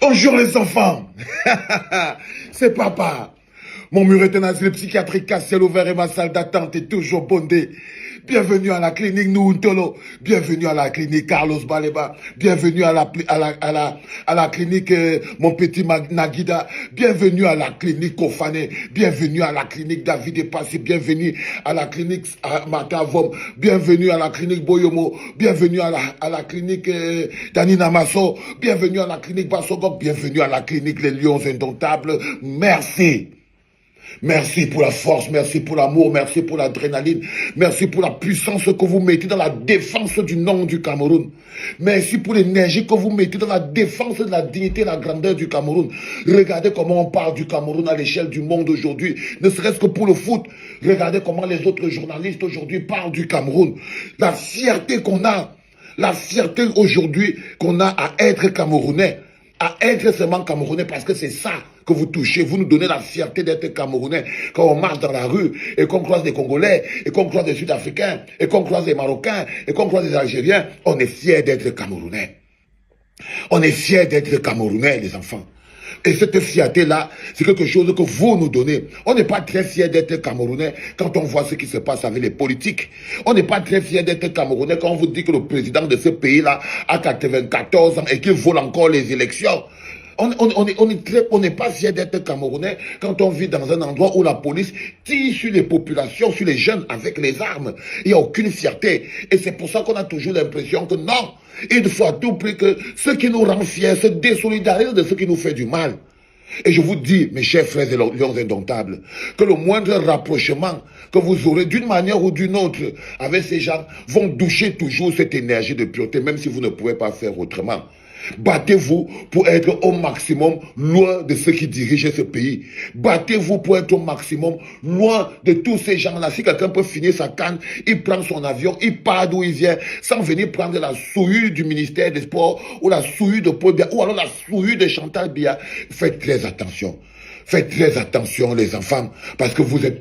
Bonjour les enfants. C'est papa. Mon mur est un asile psychiatrique à ciel ouvert et ma salle d'attente est toujours bondée. Bienvenue à la clinique Nountolo. Bienvenue à la clinique Carlos Baleba. Bienvenue à la clinique Mon Petit Nagida. Bienvenue à la clinique Kofane. Bienvenue à la clinique David Epassi. Bienvenue à la clinique Matavom. Bienvenue à la clinique Boyomo. Bienvenue à la clinique Danina Masso. Bienvenue à la clinique Bassogok. Bienvenue à la clinique Les Lions Indomptables. Merci. Merci pour la force, merci pour l'amour, merci pour l'adrénaline, merci pour la puissance que vous mettez dans la défense du nom du Cameroun. Merci pour l'énergie que vous mettez dans la défense de la dignité et la grandeur du Cameroun. Regardez comment on parle du Cameroun à l'échelle du monde aujourd'hui, ne serait-ce que pour le foot. Regardez comment les autres journalistes aujourd'hui parlent du Cameroun. La fierté qu'on a, la fierté aujourd'hui qu'on a à être Camerounais. À être seulement Camerounais, parce que c'est ça que vous touchez. Vous nous donnez la fierté d'être Camerounais. Quand on marche dans la rue et qu'on croise des Congolais, et qu'on croise des Sud-Africains, et qu'on croise des Marocains, et qu'on croise des Algériens, on est fiers d'être Camerounais. On est fiers d'être Camerounais, les enfants. Et cette fierté-là, c'est quelque chose que vous nous donnez. On n'est pas très fiers d'être Camerounais quand on voit ce qui se passe avec les politiques. On n'est pas très fiers d'être Camerounais quand on vous dit que le président de ce pays-là a 94 ans et qu'il vole encore les élections. On n'est pas fiers d'être Camerounais quand on vit dans un endroit où la police tire sur les populations, sur les jeunes avec les armes. Il n'y a aucune fierté. Et c'est pour ça qu'on a toujours l'impression que non, il faut à tout prix que ce qui nous rend fiers se désolidarise de ce qui nous fait du mal. Et je vous dis, mes chers frères et lions indomptables, que le moindre rapprochement que vous aurez d'une manière ou d'une autre avec ces gens vont doucher toujours cette énergie de pureté, même si vous ne pouvez pas faire autrement. Battez-vous pour être au maximum loin de ceux qui dirigent ce pays. Battez-vous pour être au maximum loin de tous ces gens-là. Si quelqu'un peut finir sa canne, il prend son avion, il part d'où il vient, sans venir prendre la souillure du ministère des Sports, ou la souillure de Paul Biya, ou alors la souillure de Chantal Biya. Faites très attention. Faites très attention, les enfants, parce que vous êtes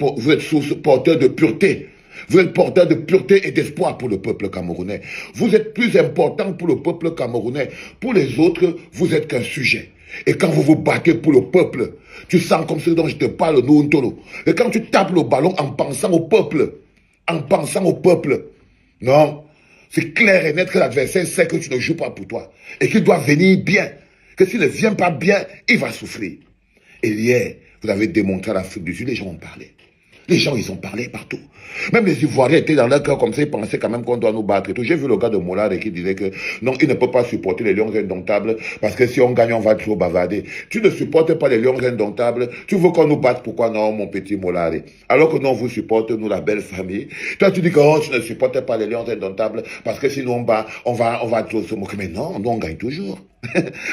porteurs de pureté. Vous êtes porteur de pureté et d'espoir pour le peuple camerounais. Vous êtes plus important pour le peuple camerounais. Pour les autres, vous êtes qu'un sujet. Et quand vous vous battez pour le peuple, tu sens comme ce dont je te parle, Nountolo. Et quand tu tapes le ballon en pensant au peuple, non, c'est clair et net que l'adversaire sait que tu ne joues pas pour toi. Et qu'il doit venir bien. Que s'il ne vient pas bien, il va souffrir. Et hier, vous avez démontré à l'Afrique du Sud, les gens ont parlé. Les gens, ils ont parlé partout. Même les Ivoiriens étaient dans leur cœur comme ça, ils pensaient quand même qu'on doit nous battre et tout. J'ai vu le gars de Mollard qui disait que non, il ne peut pas supporter les Lions indomptables parce que si on gagne, on va trop bavarder. Tu ne supportes pas les Lions indomptables, tu veux qu'on nous batte, pourquoi non, mon petit Mollard? Alors que non, vous supportez, nous, la belle famille. Toi, tu dis que oh, tu ne supportes pas les Lions indomptables parce que sinon on va trop se moquer. Mais non, nous, on gagne toujours.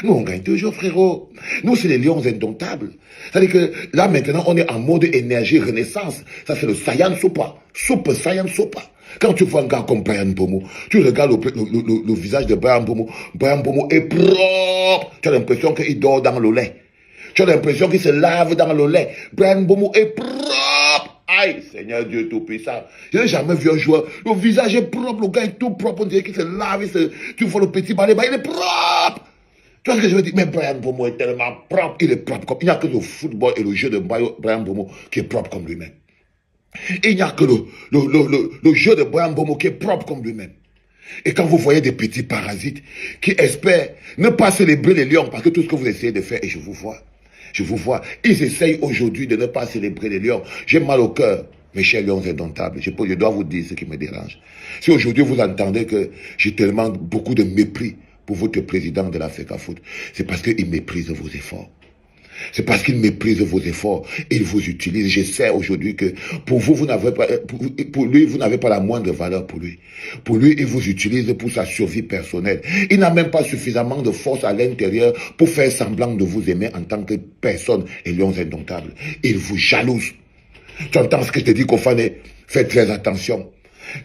Nous, on gagne toujours, frérot. Nous, c'est les Lions indomptables. C'est-à-dire que là, maintenant, on est en mode énergie renaissance. Ça, c'est le Saiyan Sopa. Soupe Saiyan Sopa. Quand tu vois un gars comme Bryan Mbeumo, tu regardes le visage de Bryan Mbeumo. Bryan Mbeumo est propre. Tu as l'impression qu'il dort dans le lait. Tu as l'impression qu'il se lave dans le lait. Bryan Mbeumo est propre. Aïe, Seigneur Dieu Tout-Puissant. Je n'ai jamais vu un joueur. Le visage est propre, le gars est tout propre. On dirait qu'il se lave. Tu vois le petit balai, il est propre. Tu vois ce que je veux dire? Mais Bryan Mbeumo est tellement propre. Il est propre comme... Il n'y a que le football et le jeu de Bryan Mbeumo qui est propre comme lui-même. Il n'y a que le jeu de Bryan Mbeumo qui est propre comme lui-même. Et quand vous voyez des petits parasites qui espèrent ne pas célébrer les lions, parce que tout ce que vous essayez de faire, et je vous vois, ils essayent aujourd'hui de ne pas célébrer les lions. J'ai mal au cœur, mes chers lions indomptables. Je dois vous dire ce qui me dérange. Si aujourd'hui vous entendez que j'ai tellement beaucoup de mépris pour votre président de l'Africa Foot, c'est parce qu'il méprise vos efforts. C'est parce qu'il méprise vos efforts. Il vous utilise. Je sais aujourd'hui que pour vous, vous n'avez pas, pour lui, vous n'avez pas la moindre valeur pour lui. Pour lui, il vous utilise pour sa survie personnelle. Il n'a même pas suffisamment de force à l'intérieur pour faire semblant de vous aimer en tant que personne et lions indomptables. Il vous jalouse. Tu entends ce que je te dis, Kofane? Faites très attention.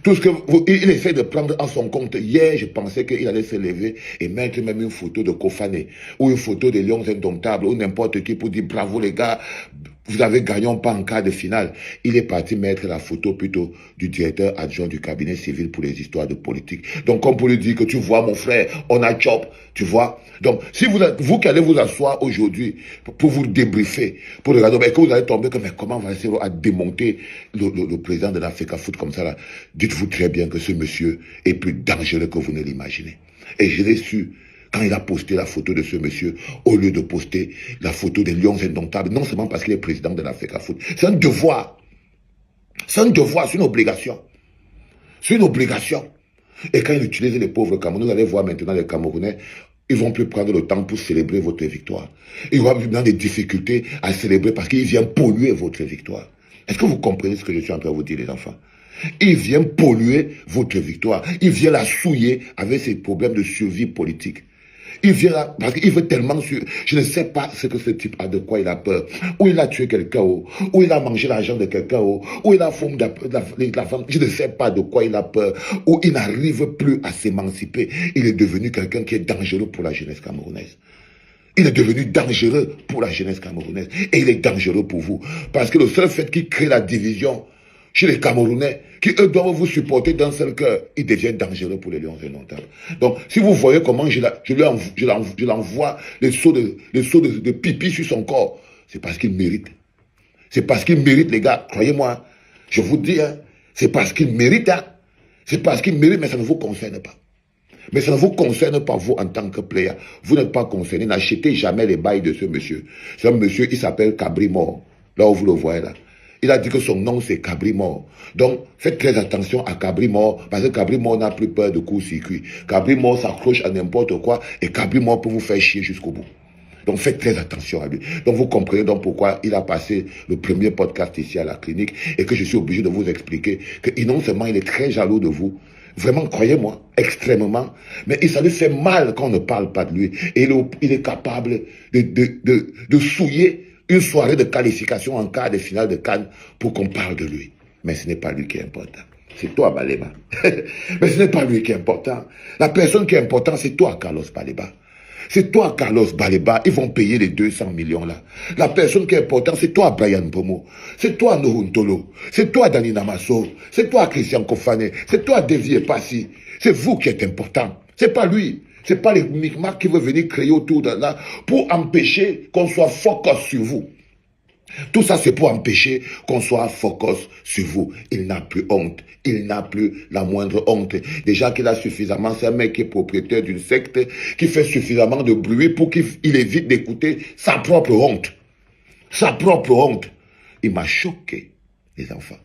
Tout ce que il essaie de prendre en son compte. Hier, je pensais qu'il allait se lever et mettre même une photo de Kofane ou une photo des Lions indomptables ou n'importe qui pour dire bravo les gars, vous avez gagné pas en quart de finale. Il est parti mettre la photo plutôt du directeur adjoint du cabinet civil pour les histoires de politique. Donc, comme pour lui dire que tu vois, mon frère, on a chop, tu vois. Donc, si vous qui allez vous asseoir aujourd'hui pour vous débriefer, pour regarder, mais que vous allez tomber comme, mais comment on va essayer à démonter le président de l'Africa Foot comme ça là, dites-vous très bien que ce monsieur est plus dangereux que vous ne l'imaginez. Et je l'ai su quand il a posté la photo de ce monsieur, au lieu de poster la photo des Lions indomptables, non seulement parce qu'il est président de l'Africa Foot. C'est un devoir. C'est un devoir, c'est une obligation. C'est une obligation. Et quand il utilise les pauvres Camerounais, vous allez voir maintenant les Camerounais, ils vont plus prendre le temps pour célébrer votre victoire. Ils vont avoir des difficultés à célébrer parce qu'ils viennent polluer votre victoire. Est-ce que vous comprenez ce que je suis en train de vous dire, les enfants? Il vient polluer votre victoire. Il vient la souiller avec ses problèmes de survie politique. Il vient là, parce qu'il veut tellement... Je ne sais pas ce que ce type a, de quoi il a peur. Ou il a tué quelqu'un, ou il a mangé l'argent de quelqu'un, ou il a fumé la femme. Je ne sais pas de quoi il a peur. Ou il n'arrive plus à s'émanciper. Il est devenu quelqu'un qui est dangereux pour la jeunesse camerounaise. Il est devenu dangereux pour la jeunesse camerounaise. Et il est dangereux pour vous. Parce que le seul fait qu'il crée la division chez les Camerounais, qui eux doivent vous supporter d'un seul cœur, il devient dangereux pour les Lions indomptables. Donc, si vous voyez comment je l'envoie les seaux de pipi sur son corps, c'est parce qu'il mérite. C'est parce qu'il mérite, les gars. Croyez-moi, je vous dis, hein, c'est parce qu'il mérite. Hein. C'est parce qu'il mérite, mais ça ne vous concerne pas. Mais ça ne vous concerne pas, vous, en tant que player. Vous n'êtes pas concerné. N'achetez jamais les bails de ce monsieur. Ce monsieur, il s'appelle Cabrimore. Là où vous le voyez, là. Il a dit que son nom, c'est Cabrimore. Donc, faites très attention à Cabrimore, parce que Cabrimore n'a plus peur de court-circuit. Cabrimore s'accroche à n'importe quoi, et Cabrimore peut vous faire chier jusqu'au bout. Donc, faites très attention à lui. Donc, vous comprenez donc pourquoi il a passé le premier podcast ici à la clinique, et que je suis obligé de vous expliquer que non seulement il est très jaloux de vous, vraiment, croyez-moi, extrêmement, mais ça lui fait mal quand on ne parle pas de lui. Et il est capable de souiller une soirée de qualification en quart de finale de Cannes pour qu'on parle de lui. Mais ce n'est pas lui qui est important. C'est toi, Baleba. Mais ce n'est pas lui qui est important. La personne qui est importante, c'est toi, Carlos Baleba. C'est toi, Carlos Baleba. Ils vont payer les 200 millions là. La personne qui est importante, c'est toi, Brian Pomo. C'est toi, Nohuntolo. C'est toi, Dani Namasso. C'est toi, Christian Kofane. C'est toi, Devier Passi. C'est vous qui êtes important. C'est pas lui. C'est pas les micmacs qui veulent venir créer autour de là pour empêcher qu'on soit focus sur vous. Tout ça, c'est pour empêcher qu'on soit focus sur vous. Il n'a plus honte. Il n'a plus la moindre honte. Déjà qu'il a suffisamment, c'est un mec qui est propriétaire d'une secte, qui fait suffisamment de bruit pour qu'il évite d'écouter sa propre honte. Sa propre honte. Il m'a choqué, les enfants.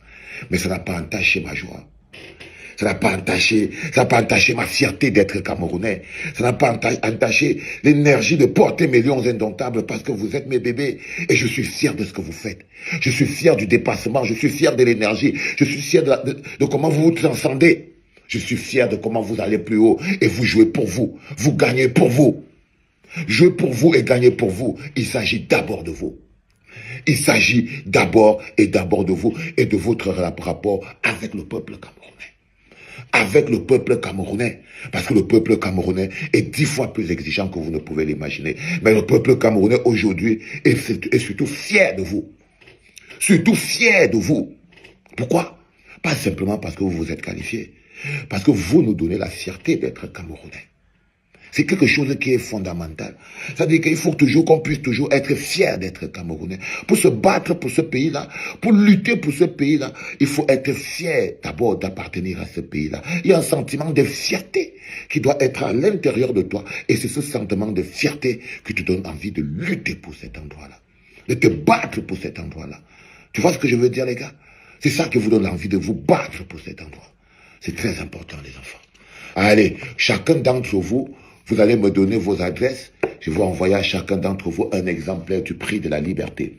Mais ça n'a pas entaché ma joie. Ça n'a pas entaché ma fierté d'être Camerounais. Ça n'a pas entaché l'énergie de porter mes lions indomptables parce que vous êtes mes bébés. Et je suis fier de ce que vous faites. Je suis fier du dépassement. Je suis fier de l'énergie. Je suis fier de comment vous vous transcendez. Je suis fier de comment vous allez plus haut. Et vous jouez pour vous. Vous gagnez pour vous. Jouer pour vous et gagner pour vous. Il s'agit d'abord de vous. Il s'agit d'abord de vous et de votre rapport avec le peuple camerounais. Avec le peuple camerounais. Parce que le peuple camerounais est 10 fois plus exigeant que vous ne pouvez l'imaginer. Mais le peuple camerounais aujourd'hui est surtout fier de vous. Surtout fier de vous. Pourquoi? Pas simplement parce que vous vous êtes qualifiés. Parce que vous nous donnez la fierté d'être camerounais. C'est quelque chose qui est fondamental. C'est-à-dire qu'il faut toujours qu'on puisse toujours être fier d'être Camerounais. Pour se battre pour ce pays-là, pour lutter pour ce pays-là, il faut être fier d'abord d'appartenir à ce pays-là. Il y a un sentiment de fierté qui doit être à l'intérieur de toi. Et c'est ce sentiment de fierté qui te donne envie de lutter pour cet endroit-là. De te battre pour cet endroit-là. Tu vois ce que je veux dire, les gars? C'est ça qui vous donne envie de vous battre pour cet endroit. C'est très important, les enfants. Allez, chacun d'entre vous, vous allez me donner vos adresses. Je vais envoyer à chacun d'entre vous un exemplaire du Prix de la Liberté.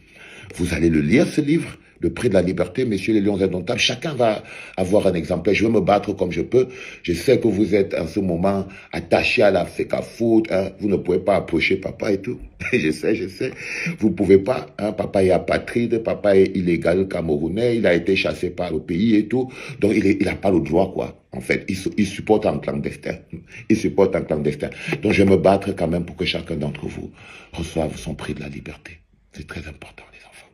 Vous allez le lire, ce livre, le Prix de la Liberté, messieurs les Lions indomptables. Chacun va avoir un exemplaire. Je vais me battre comme je peux. Je sais que vous êtes en ce moment attachés à l'Africa Foot. Hein. Vous ne pouvez pas approcher papa et tout. Je sais. Vous ne pouvez pas. Hein. Papa est apatride, papa est illégal camerounais. Il a été chassé par le pays et tout. Donc, il n'a pas le droit, quoi. En fait, il supporte un clandestin. Donc, je vais me battre quand même pour que chacun d'entre vous reçoive son Prix de la Liberté. C'est très important, les enfants.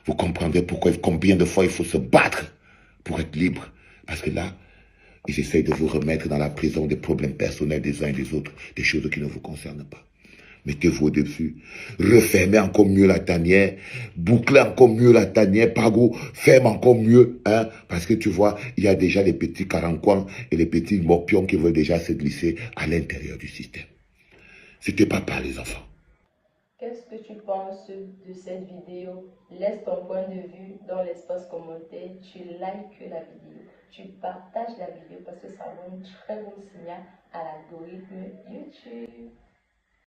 vous comprendrez pourquoi, combien de fois il faut se battre pour être libre. Parce que là, ils essayent de vous remettre dans la prison des problèmes personnels des uns et des autres, des choses qui ne vous concernent pas. Mettez-vous au-dessus, refermez encore mieux la tanière, bouclez encore mieux la tanière, Pago, ferme encore mieux, hein, parce que tu vois, il y a déjà les petits carancoins et les petits morpions qui veulent déjà se glisser à l'intérieur du système. C'était papa, les enfants. Qu'est-ce que tu penses de cette vidéo? Laisse ton point de vue dans l'espace commentaire, tu likes la vidéo, tu partages la vidéo parce que ça envoie un très bon signal à l'algorithme YouTube.